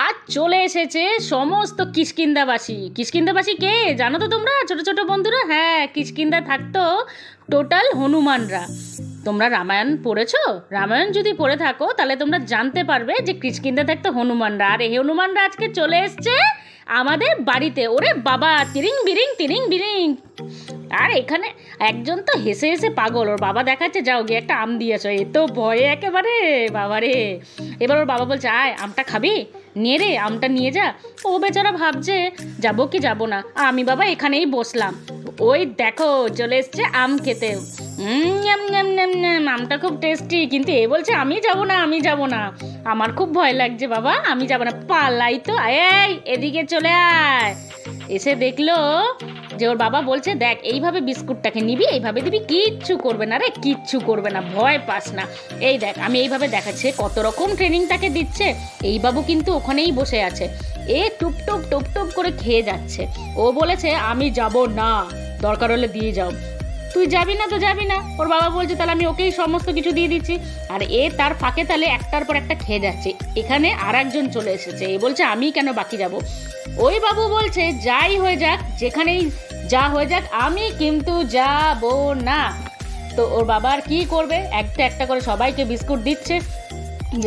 আজ চলে এসেছে সমস্ত কিষ্কিন্ধাবাসী। কিষ্কিন্ধাবাসী কে জানো তো তোমরা, ছোট ছোট বন্ধুরা? হ্যাঁ, কিষ্কিন্ধা থাকতো টোটাল হনুমানরা। তোমরা রামায়ণ পড়েছো? রামায়ণ যদি পড়ে থাকো তাহলে তোমরা জানতে পারবে যে কিষ্কিন্ধা থাকতো হনুমানরা। আর এই হনুমানরা আজকে চলে এসছে আমাদের বাড়িতে। ওরে বাবা, তিরিং বিরিং তিরিং বিরিং। আর এখানে একজন তো হেসে হেসে পাগল। ওর বাবা দেখাচ্ছে, যাও গিয়ে একটা আম দিয়েছ। এ তো ভয়ে একেবারে বাবারে। এবার ওর বাবা বলছে, আয় আমটা খাবি, নিয়ে রে আমটা নিয়ে যা। ও বেচারা ভাবছে যাবো কি যাবো না। আমি বাবা এখানেই বসলাম। ওই দেখো চলে এসছে আম খেতে। আমটা খুব টেস্টি, কিন্তু এ বলছে আমি যাব না, আমি যাব না। আমার খুব ভয় লাগছে বাবা, আমি যাব না। পালাই তো, এই এদিকে চলে আয়। এসে দেখলো যে ওর বাবা বলছে, দেখ এইভাবে বিস্কুটটাকে নিবি, এইভাবে দিবি, কিচ্ছু করবে না রে, কিচ্ছু করবে না, ভয় পাস না। এই দেখ আমি এইভাবে দেখাচ্ছে, কত রকম ট্রেনিং তাকে দিচ্ছে। এই বাবু কিন্তু ওখানেই বসে আছে, এ টুপ টুপ টুপ টুপ করে খেয়ে যাচ্ছে। ও বলেছে আমি যাব না, দরকার হলে দিয়ে যাও। তুই যাবি না তো যাবি না, ওর বাবা বলছে তাহলে আমি ওকেই সমস্ত কিছু দিয়ে দিচ্ছি। আর এ তার ফাঁকে তাহলে একটার পর একটা খেয়ে যাচ্ছে। এখানে আর একজন চলে এসেছে, এ বলছে আমি কেন বাকি যাব। ওই বাবু বলছে যাই হয়ে যাক, যেখানেই যা হয়ে যাক, আমি কিন্তু যাব না। তো ওর বাবা আর কি করবে, একটা একটা করে সবাইকে বিস্কুট দিচ্ছে।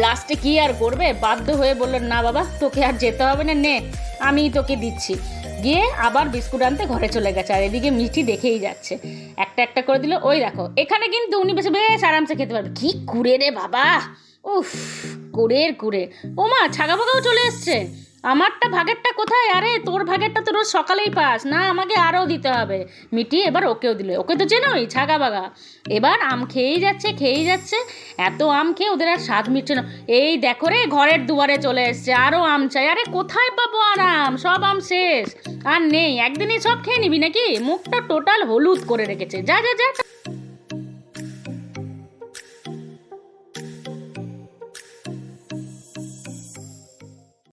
লাস্টে কি আর করবে, বাধ্য হয়ে বললো, না বাবা তোকে আর যেতে হবে না, নে আমি তোকে দিচ্ছি। গিয়ে আবার বিস্কুট আনতে ঘরে চলে গেছে। আর এদিকে মিষ্টি দেখেই যাচ্ছে, একটা একটা করে দিল। ওই দেখো এখানে কিন্তু উনি বেশ বেশ আরামসে খেতে পারবে। কি কুড়ে রে বাবা, উফ, কুড়ের কুড়ে। ও মা, ছাগা ফাগাও চলে এসছে। আমারটা ভাগেরটা কোথায়? আরে তোর ভাগেরটা তো রোজ সকালেই পাস না, আমাকে আরও দিতে হবে। মিটি এবার ওকেও দিল, ওকে তো চেনোই, ছাগা বাগা। এবার আম খেয়েই যাচ্ছে খেয়েই যাচ্ছে। এত আম খেয়ে ওদের আর স্বাদ মিটছে না। এই দেখো রে, ঘরের দুয়ারে চলে এসছে, আরও আম চাই। আরে কোথায় পাবো আর আম, সব আম শেষ, আর নেই। একদিনই সব খেয়ে নিবি নাকি? মুখটা টোটাল হলুদ করে রেখেছে। যা যা যা।